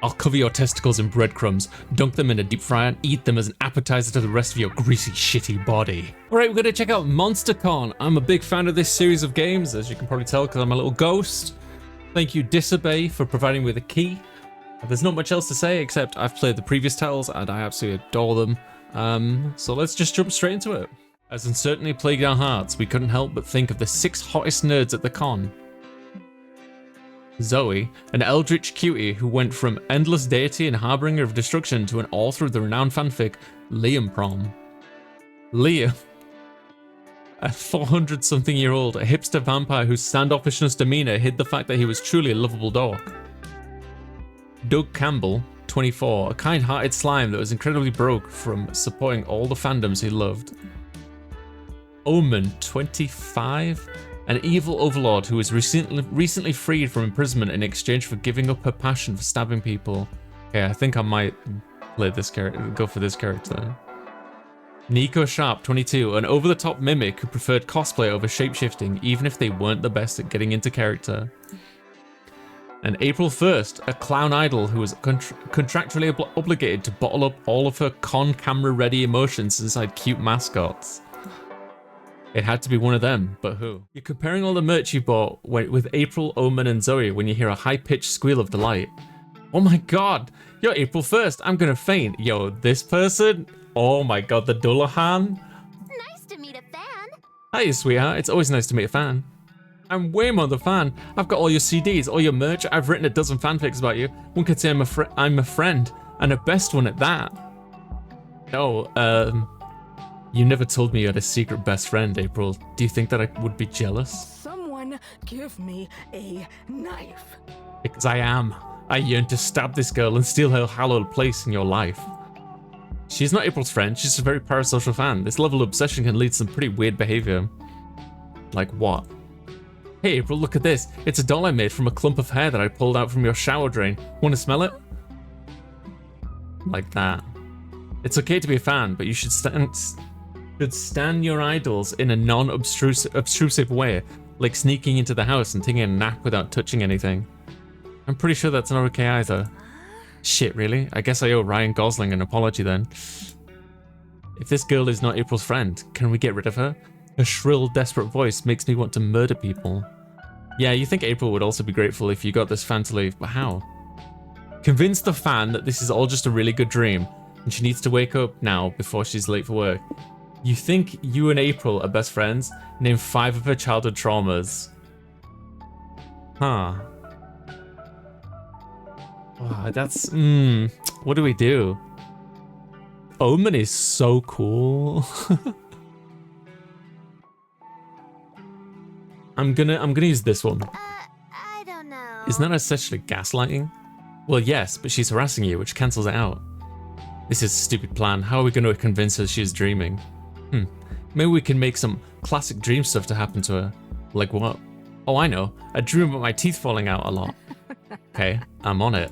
I'll cover your testicles in breadcrumbs, dunk them in a deep fryer, and eat them as an appetizer to the rest of your greasy, shitty body. Alright, we're gonna check out MonsterCon. I'm a big fan of this series of games, as you can probably tell, because I'm a little ghost. Thank you, Disobey, for providing me with a key. There's not much else to say, except I've played the previous titles, and I absolutely adore them. So let's just jump straight into it. As uncertainty plagued our hearts, we couldn't help but think of the 6 hottest nerds at the con. Zoe, an eldritch cutie who went from endless deity and harbinger of destruction to an author of the renowned fanfic Liam Prom. Liam, a 400-something-year-old hipster vampire whose standoffishness demeanor hid the fact that he was truly a lovable dog. Doug Campbell, 24, a kind-hearted slime that was incredibly broke from supporting all the fandoms he loved. Omen, 25, an evil overlord who was recently freed from imprisonment in exchange for giving up her passion for stabbing people. Okay, I think I might play this character, go for this character. Nico Sharp, 22, an over-the-top mimic who preferred cosplay over shapeshifting, even if they weren't the best at getting into character. And April 1st, a clown idol who was contractually obligated to bottle up all of her con-camera-ready emotions inside cute mascots. It had to be one of them, but who? You're comparing all the merch you bought with April, Omen, and Zoe when you hear a high-pitched squeal of delight. Oh my god, you're April 1st, I'm gonna faint. Yo, this person? Oh my god, the Dullahan? Nice to meet a fan. Hi, sweetheart, it's always nice to meet a fan. I'm way more the fan. I've got all your CDs, all your merch, I've written a dozen fanfics about you. One could say I'm a friend, and a best one at that. No, you never told me you had a secret best friend, April. Do you think that I would be jealous? Someone give me a knife. Because I am. I yearn to stab this girl and steal her hallowed place in your life. She's not April's friend, she's a very parasocial fan. This level of obsession can lead to some pretty weird behavior. Like what? Hey April, look at this. It's a doll I made from a clump of hair that I pulled out from your shower drain. Want to smell it? Like that. It's okay to be a fan, but you should stand your idols in a non-obtrusive way, like sneaking into the house and taking a nap without touching anything. I'm pretty sure that's not okay either. Shit, really? I guess I owe Ryan Gosling an apology then. If this girl is not April's friend, can we get rid of her? Her shrill, desperate voice makes me want to murder people. Yeah, you think April would also be grateful if you got this fan to leave, but how? Convince the fan that this is all just a really good dream, and she needs to wake up now before she's late for work. You think you and April are best friends? Name 5 of her childhood traumas. Huh. Wow, that's... what do we do? Omen is so cool. I'm gonna use this one. I don't know. Isn't that essentially gaslighting? Well, yes, but she's harassing you, which cancels it out. This is a stupid plan. How are we going to convince her she's dreaming? Maybe we can make some classic dream stuff to happen to her. Like what? Oh, I know. I dream about my teeth falling out a lot. Okay, I'm on it.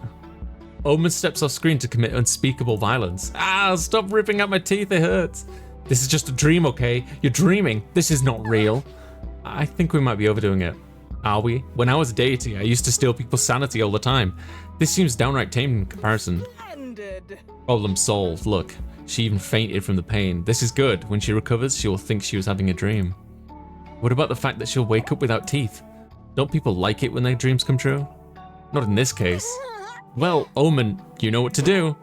Omen steps off screen to commit unspeakable violence. Ah, stop ripping out my teeth, it hurts. This is just a dream, okay? You're dreaming. This is not real. I think we might be overdoing it. Are we? When I was a deity, I used to steal people's sanity all the time. This seems downright tame in comparison. Ended. Problem solved. Look, she even fainted from the pain. This is good. When she recovers, she will think she was having a dream. What about the fact that she'll wake up without teeth? Don't people like it when their dreams come true? Not in this case. Well, Omen, you know what to do.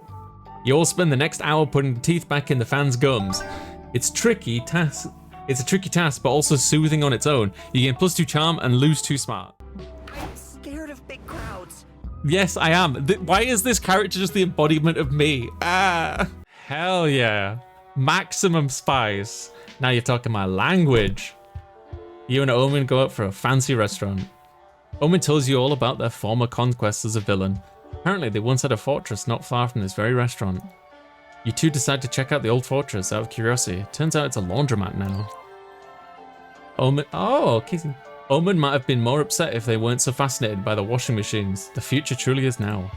You all spend the next hour putting the teeth back in the fan's gums. It's a tricky task, but also soothing on its own. You gain +2 charm and lose 2 smart. I'm scared of big crowds. Yes, I am. Why is this character just the embodiment of me? Ah, hell yeah. Maximum spice. Now you're talking my language. You and Omen go out for a fancy restaurant. Omen tells you all about their former conquests as a villain. Apparently they once had a fortress not far from this very restaurant. You two decide to check out the old fortress out of curiosity. Turns out it's a laundromat now. Omen, Omen might have been more upset if they weren't so fascinated by the washing machines. The future truly is now.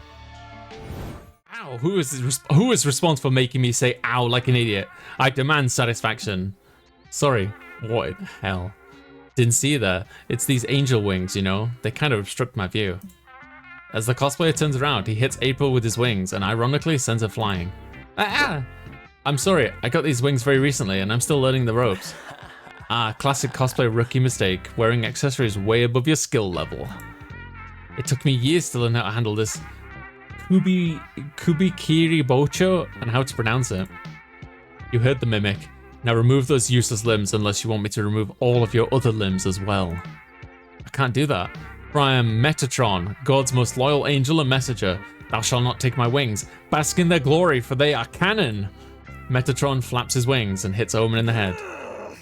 Ow, who is responsible for making me say ow like an idiot? I demand satisfaction. Sorry, what in hell? Didn't see you there. It's these angel wings, you know? They kind of obstruct my view. As the cosplayer turns around, he hits April with his wings and ironically sends her flying. I'm sorry, I got these wings very recently and I'm still learning the ropes. Classic cosplay rookie mistake, wearing accessories way above your skill level. It took me years to learn how to handle this Kubikiri Bocho and how to pronounce it. You heard the mimic. Now remove those useless limbs unless you want me to remove all of your other limbs as well. I can't do that. For I am Metatron, God's most loyal angel and messenger. Thou shalt not take my wings. Bask in their glory, for they are canon. Metatron flaps his wings and hits Omen in the head.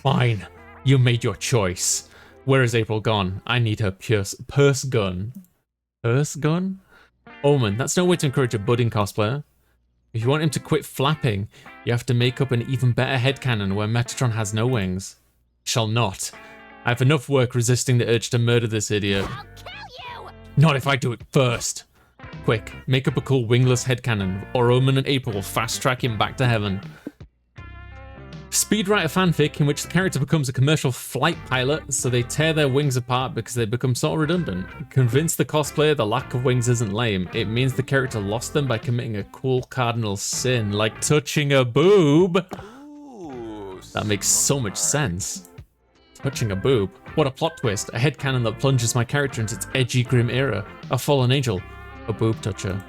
Fine. You made your choice. Where is April gone? I need her purse gun. Purse gun? Omen, that's no way to encourage a budding cosplayer. If you want him to quit flapping, you have to make up an even better headcanon where Metatron has no wings. Shall not. I have enough work resisting the urge to murder this idiot. I'll kill you! Not if I do it first. Quick, make up a cool wingless headcanon, or Omen and April will fast track him back to heaven. Speedwriter fanfic in which the character becomes a commercial flight pilot, so they tear their wings apart because they become sort of redundant. Convince the cosplayer the lack of wings isn't lame. It means the character lost them by committing a cool cardinal sin, like touching a boob. Ooh, That makes so much sense. Touching a boob. What a plot twist. A headcanon that plunges my character into its edgy, grim era. A fallen angel. A boob toucher.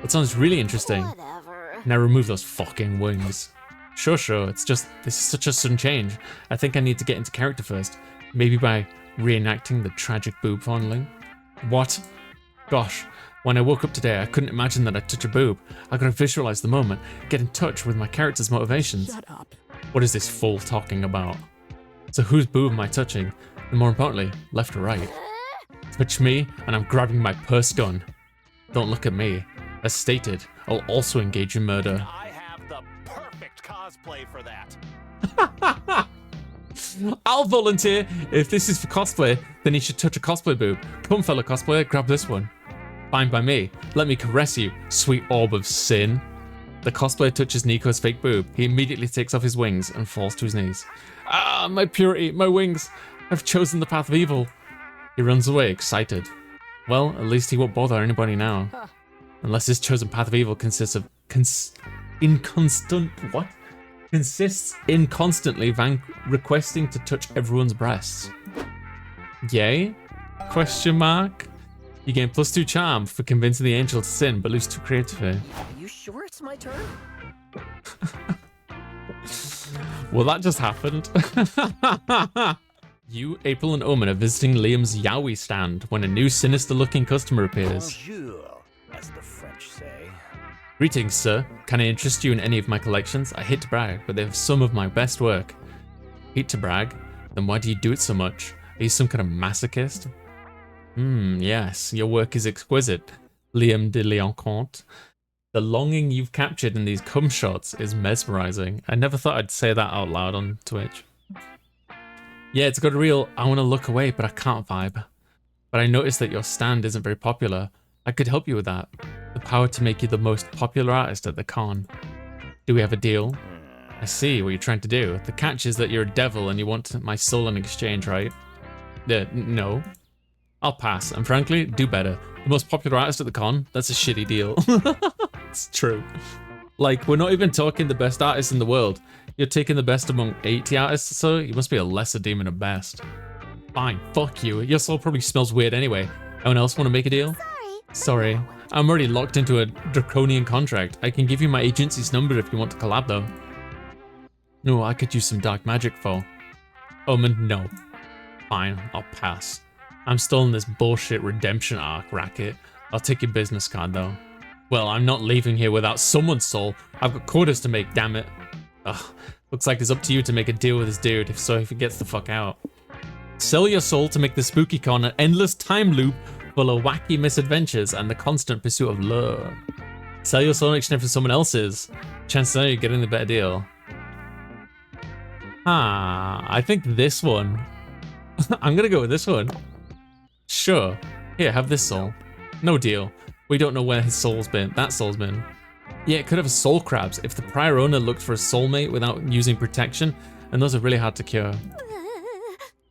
That sounds really interesting. Whatever. Now remove those fucking wings. Sure, it's just, this is such a sudden change. I think I need to get into character first. Maybe by reenacting the tragic boob fondling. What? Gosh, when I woke up today, I couldn't imagine that I'd touch a boob. I gotta visualize the moment, get in touch with my character's motivations. Shut up. What is this fool talking about? So whose boob am I touching? And more importantly, left or right? Touch me, and I'm grabbing my purse gun. Don't look at me. As stated, I'll also engage in murder. I have the perfect cosplay for that. I'll volunteer. If this is for cosplay, then he should touch a cosplay boob. Come, fellow cosplayer, grab this one. Fine by me. Let me caress you, sweet orb of sin. The cosplayer touches Nico's fake boob. He immediately takes off his wings and falls to his knees. My purity, my wings. I've chosen the path of evil. He runs away, excited. Well, at least he won't bother anybody now. Unless his chosen path of evil consists of consists in constantly requesting to touch everyone's breasts. Yay? Question mark? You gain +2 charm for convincing the angel to sin, but lose 2 creativity. Are you sure it's my turn? Well, that just happened. You, April, and Omen are visiting Liam's Yowie stand when a new sinister-looking customer appears. Bonjour, as the French say. Greetings, sir. Can I interest you in any of my collections? I hate to brag, but they have some of my best work. Hate to brag? Then why do you do it so much? Are you some kind of masochist? Yes, your work is exquisite, Liam DelinquentGhost. The longing you've captured in these cum shots is mesmerizing. I never thought I'd say that out loud on Twitch. Yeah, it's got a real, I want to look away, but I can't vibe. But I noticed that your stand isn't very popular. I could help you with that. The power to make you the most popular artist at the con. Do we have a deal? I see what you're trying to do. The catch is that you're a devil and you want my soul in exchange, right? No. I'll pass, and frankly, do better. The most popular artist at the con? That's a shitty deal. It's true. Like, we're not even talking the best artist in the world. You're taking the best among 80 artists or so? You must be a lesser demon at best. Fine, fuck you. Your soul probably smells weird anyway. Anyone else want to make a deal? Sorry. I'm already locked into a draconian contract. I can give you my agency's number if you want to collab though. No, I could use some dark magic for. Omen, no. Fine, I'll pass. I'm still in this bullshit redemption arc racket. I'll take your business card though. Well, I'm not leaving here without someone's soul. I've got quotas to make, damn it. Ugh, looks like it's up to you to make a deal with this dude, if he gets the fuck out. Sell your soul to make the spooky con an endless time loop full of wacky misadventures and the constant pursuit of lure. Sell your soul in exchange for someone else's. Chances are you're getting the better deal. I think this one. I'm gonna go with this one. Sure. Here, have this soul. No deal. We don't know where his soul's been. That soul's been. Yeah, it could have a soul crabs if the prior owner looked for a soulmate without using protection, and those are really hard to cure.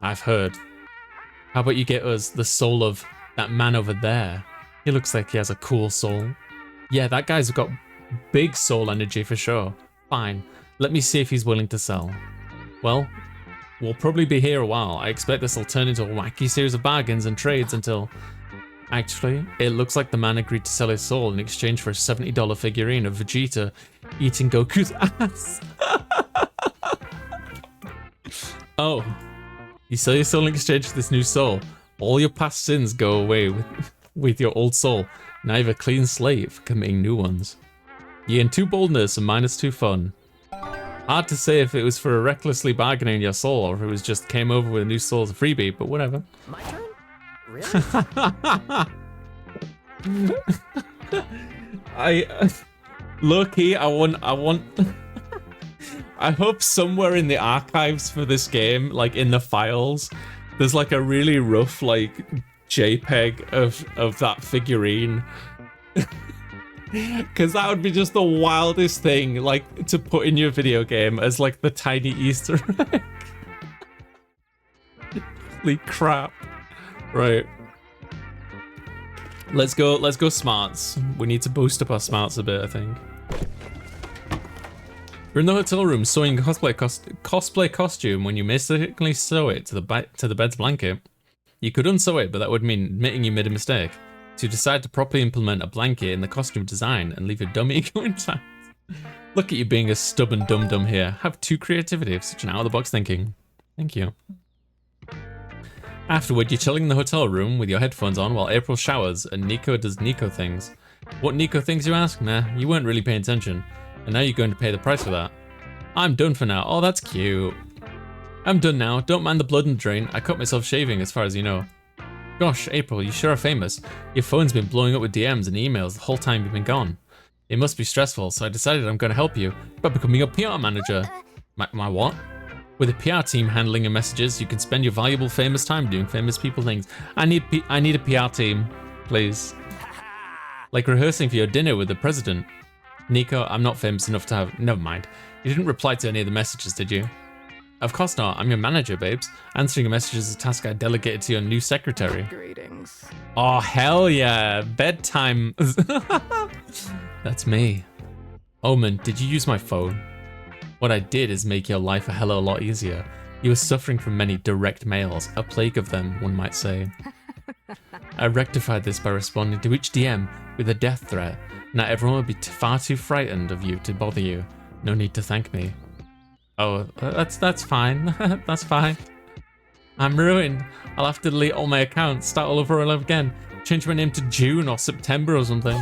I've heard. How about you get us the soul of that man over there? He looks like he has a cool soul. Yeah, that guy's got big soul energy for sure. Fine. Let me see if he's willing to sell. Well, we'll probably be here a while. I expect this will turn into a wacky series of bargains and trades until... Actually, it looks like the man agreed to sell his soul in exchange for a $70 figurine of Vegeta eating Goku's ass. Oh, you sell your soul in exchange for this new soul. All your past sins go away with your old soul. Now you have a clean slate for committing new ones. You gain 2 boldness and -2 fun. Hard to say if it was for recklessly bargaining your soul or if it was just came over with a new soul as a freebie, but whatever. My turn? Really? Low-key, I want I hope somewhere in the archives for this game, like in the files, there's like a really rough like JPEG of that figurine. Because that would be just the wildest thing, like, to put in your video game as like the tiny Easter egg. Holy crap. Right. Let's go smarts. We need to boost up our smarts a bit, I think. You're in the hotel room sewing a cosplay costume when you mistakenly sew it to the bed's blanket. You could unsew it, but that would mean admitting you made a mistake. So you decide to properly implement a blanket in the costume design and leave a dummy ego intact. Look at you being a stubborn dum-dum here. Have 2 creativity of such an out-of-the-box thinking. Thank you. Afterward, you're chilling in the hotel room with your headphones on while April showers and Nico does Nico things. What Nico things, you ask? Nah, you weren't really paying attention. And now you're going to pay the price for that. I'm done for now. Oh, that's cute. I'm done now. Don't mind the blood in the drain. I cut myself shaving as far as you know. Gosh, April, you sure are famous. Your phone's been blowing up with DMs and emails the whole time you've been gone. It must be stressful, so I decided I'm going to help you by becoming a PR manager. My what? With a PR team handling your messages, you can spend your valuable famous time doing famous people things. I need a PR team, please. Like rehearsing for your dinner with the president. Nico, I'm not famous enough to have... Never mind. You didn't reply to any of the messages, did you? Of course not. I'm your manager, babes. Answering your messages is a task I delegated to your new secretary. Greetings. Oh, hell yeah. Bedtime. That's me. Omen, did you use my phone? What I did is make your life a hell of a lot easier. You were suffering from many direct mails, a plague of them, one might say. I rectified this by responding to each DM with a death threat. Now everyone would be far too frightened of you to bother you. No need to thank me. Oh, that's fine. That's fine. I'm ruined. I'll have to delete all my accounts, start all over again, change my name to June or September or something.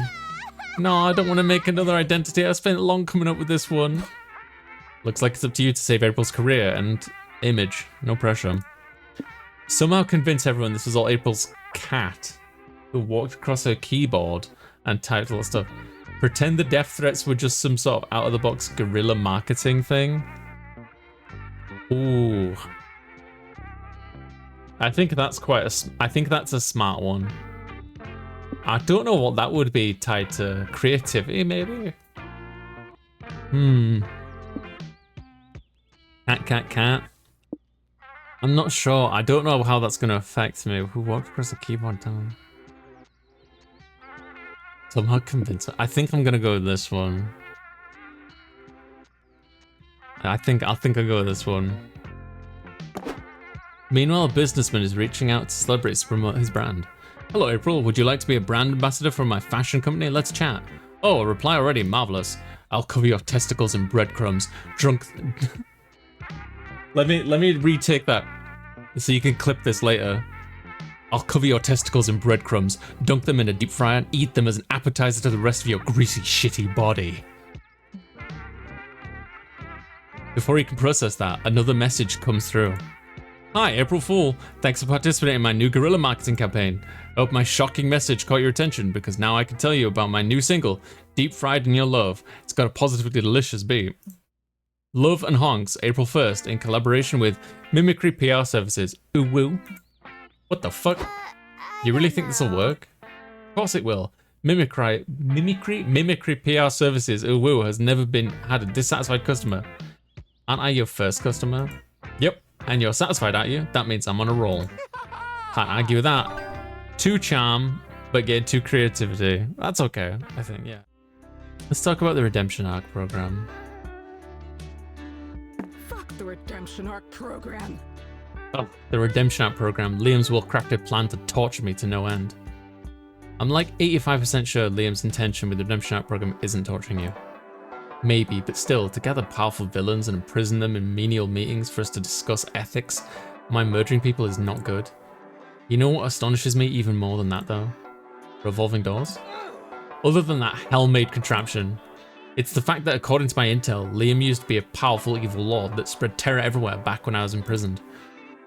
No, I don't want to make another identity. I spent long coming up with this one. Looks like it's up to you to save April's career and image. No pressure. Somehow convince everyone this was all April's cat who walked across her keyboard and typed all that stuff. Pretend the death threats were just some sort of out-of-the-box guerrilla marketing thing. Ooh. I think that's I think that's a smart one. I don't know what that would be tied to. Creativity, maybe? Cat. I'm not sure. I don't know how that's going to affect me. Who walked across the keyboard down? Somehow convinced. I think I'm going to go with this one. I think I'll go with this one. Meanwhile, a businessman is reaching out to celebrities to promote his brand. Hello, April. Would you like to be a brand ambassador for my fashion company? Let's chat. Oh, a reply already. Marvelous. I'll cover your testicles in breadcrumbs. Drunk. Let me retake that so you can clip this later. I'll cover your testicles in breadcrumbs, dunk them in a deep fryer, and eat them as an appetizer to the rest of your greasy, shitty body. Before he can process that, another message comes through. Hi, April Fool. Thanks for participating in my new guerrilla marketing campaign. I hope my shocking message caught your attention because now I can tell you about my new single, Deep Fried in Your Love. It's got a positively delicious beat. Love and Honks, April 1st, in collaboration with Mimicry PR Services. Ooh woo. What the fuck? You really think this will work? Of course it will. Mimicry PR Services. Ooh woo has never had a dissatisfied customer. Aren't I your first customer? Yep. And you're satisfied, aren't you? That means I'm on a roll. Can't argue with that. 2 charm, but getting too creativity. That's okay, I think, yeah. Let's talk about the redemption arc program. Fuck the redemption arc program. Oh, the redemption arc program. Liam's well-crafted plan to torture me to no end. I'm like 85% sure Liam's intention with the redemption arc program isn't torturing you. Maybe, but still, to gather powerful villains and imprison them in menial meetings for us to discuss ethics, my murdering people is not good. You know what astonishes me even more than that though? Revolving doors? Other than that hell-made contraption, it's the fact that according to my intel, Liam used to be a powerful evil lord that spread terror everywhere back when I was imprisoned.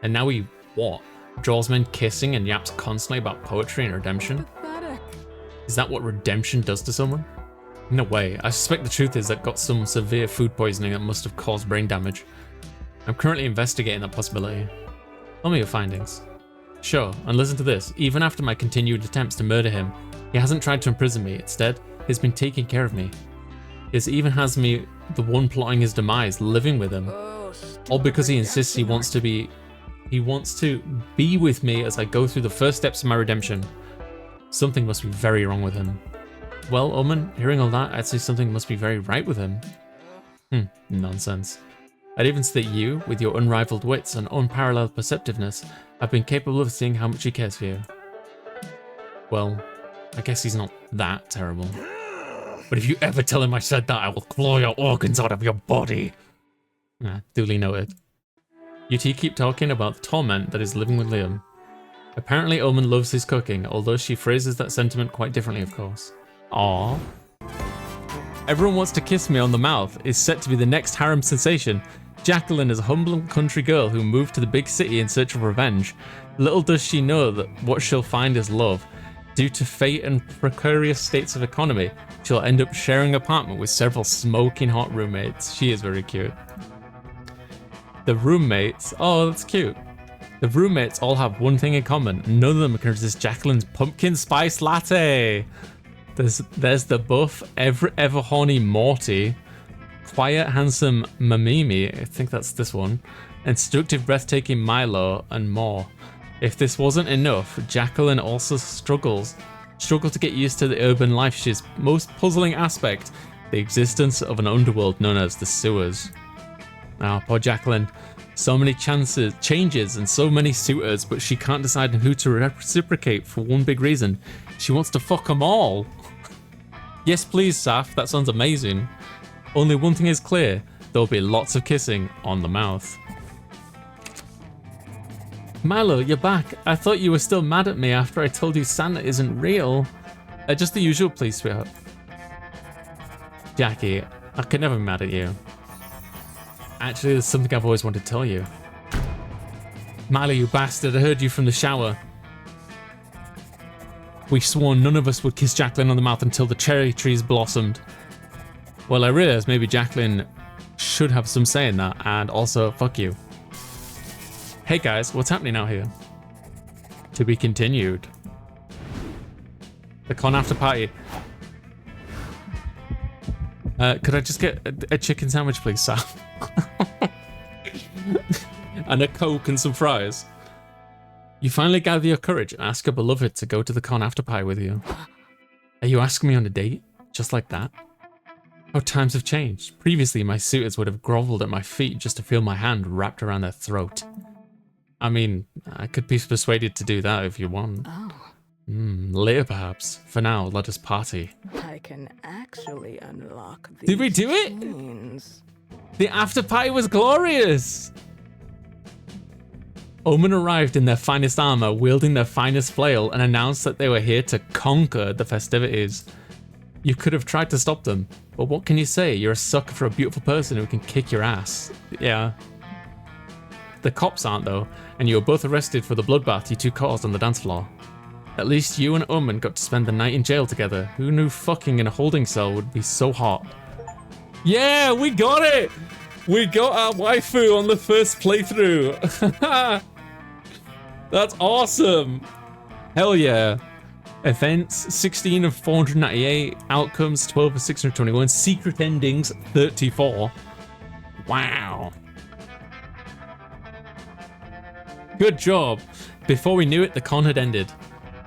And now he, what? Draws men kissing and yaps constantly about poetry and redemption? Pathetic. Is that what redemption does to someone? No way. I suspect the truth is that got some severe food poisoning that must have caused brain damage. I'm currently investigating that possibility. Tell me your findings. Sure, and listen to this. Even after my continued attempts to murder him, he hasn't tried to imprison me. Instead, he's been taking care of me. He even has me, the one plotting his demise, living with him. All because he insists he wants to be with me as I go through the first steps of my redemption. Something must be very wrong with him. Well, Omen, hearing all that, I'd say something must be very right with him. Nonsense. I'd even say that you, with your unrivaled wits and unparalleled perceptiveness, have been capable of seeing how much he cares for you. Well, I guess he's not that terrible. But if you ever tell him I said that, I will claw your organs out of your body. Duly noted. You two keep talking about the torment that is living with Liam. Apparently Omen loves his cooking, although she phrases that sentiment quite differently, of course. Aww. Everyone Wants to Kiss Me on the Mouth is set to be the next harem sensation. Jacqueline is a humble country girl who moved to the big city in search of revenge. Little does she know that what she'll find is love. Due to fate and precarious states of economy, she'll end up sharing an apartment with several smoking hot roommates. She is very cute. The roommates, oh that's cute. The roommates all have one thing in common. None of them can resist Jacqueline's pumpkin spice latte. There's the buff, ever horny Morty, quiet, handsome Mamimi, I think that's this one, instructive, breathtaking Milo, and more. If this wasn't enough, Jacqueline also struggled to get used to the urban life. She's most puzzling aspect, the existence of an underworld known as the sewers. Poor Jacqueline. So many changes, and so many suitors, but she can't decide who to reciprocate for one big reason. She wants to fuck them all. Yes, please, Saf. That sounds amazing. Only one thing is clear. There'll be lots of kissing on the mouth. Milo, you're back. I thought you were still mad at me after I told you Santa isn't real. Just the usual, please, sweetheart. Jackie, I could never be mad at you. Actually, there's something I've always wanted to tell you. Milo, you bastard, I heard you from the shower. We swore none of us would kiss Jacqueline on the mouth until the cherry trees blossomed. Well, I realized maybe Jacqueline should have some say in that, and also, fuck you. Hey guys, what's happening out here? To be continued. The con after party. Could I just get a chicken sandwich, please, Sam? And a Coke and some fries. You finally gather your courage and ask a beloved to go to the con after party with you. Are you asking me on a date? Just like that? How times have changed. Previously, my suitors would have groveled at my feet just to feel my hand wrapped around their throat. I mean, I could be persuaded to do that if you want. Oh. Later perhaps. For now, let us party. I can actually unlock these Did we do it? chains. The after party was glorious! Omen arrived in their finest armor, wielding their finest flail, and announced that they were here to conquer the festivities. You could have tried to stop them, but what can you say? You're a sucker for a beautiful person who can kick your ass. Yeah. The cops aren't though, and you were both arrested for the bloodbath you two caused on the dance floor. At least you and Omen got to spend the night in jail together. Who knew fucking in a holding cell would be so hot? Yeah, we got it! We got our waifu on the first playthrough. That's awesome. Hell yeah. Events, 16 of 498. Outcomes, 12 of 621. Secret endings, 34. Wow. Good job. Before we knew it, the con had ended.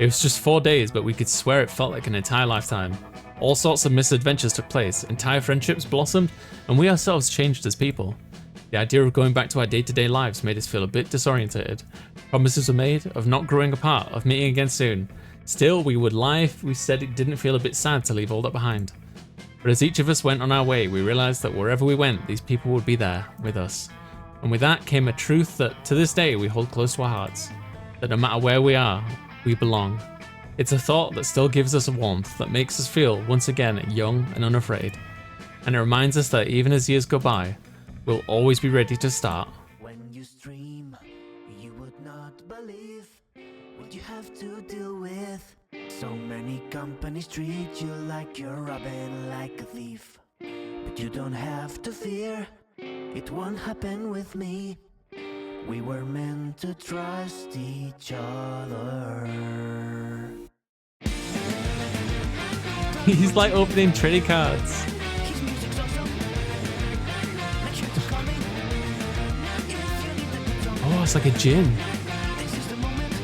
It was just 4 days, but we could swear it felt like an entire lifetime. All sorts of misadventures took place, entire friendships blossomed, and we ourselves changed as people. The idea of going back to our day-to-day lives made us feel a bit disorientated. Promises were made of not growing apart, of meeting again soon. Still, we would lie if we said it didn't feel a bit sad to leave all that behind. But as each of us went on our way, we realized that wherever we went, these people would be there, with us. And with that came a truth that, to this day, we hold close to our hearts. That no matter where we are, we belong. It's a thought that still gives us a warmth that makes us feel, once again, young and unafraid. And it reminds us that even as years go by, we'll always be ready to start. When you stream, you would not believe what you have to deal with. So many companies treat you like you're robbing like a thief. But you don't have to fear, it won't happen with me. We were meant to trust each other. He's like opening trading cards. His music's awesome. Make sure to call me if you need the good song. Oh, it's like a gin. This is the moment.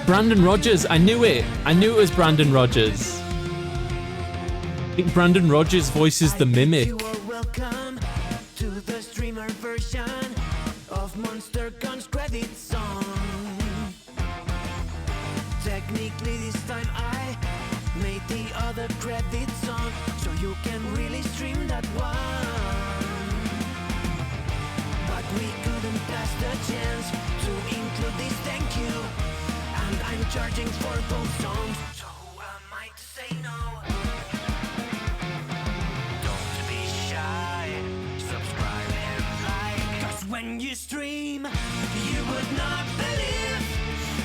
Brandon Rogers, I knew it. I knew it was Brandon Rogers. I think Brandon Rogers voices the Mimic. You are welcome to the streamer version of Monster Gun's credit song. Technically this time I made the other credit song, so you can really stream that one. But we couldn't pass the chance to include this thank you, and I'm charging for both songs, so who am I to say no? Don't be shy, subscribe and like, 'cause when you stream, you would not believe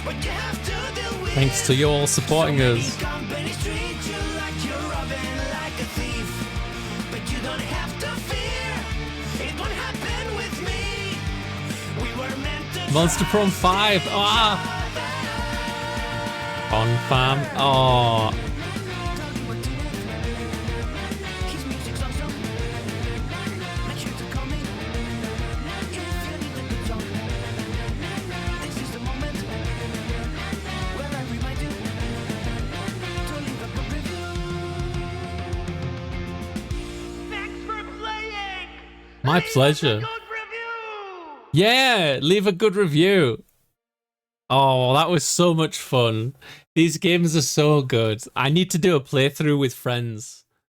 what you have to deal with. Thanks to you all supporting us. So many companies treat you like you're robbing like a thief, but you don't have to fear, it won't happen with me. We were meant to Monster Prom 5. Ah. On fam. Oh. His music's awesome. Make sure to call me if you need the good song. This is the moment where I remind you to leave a good review. Thanks for playing! My pleasure. Good review! Yeah, leave a good review. Oh, that was so much fun. These games are so good. I need to do a playthrough with friends.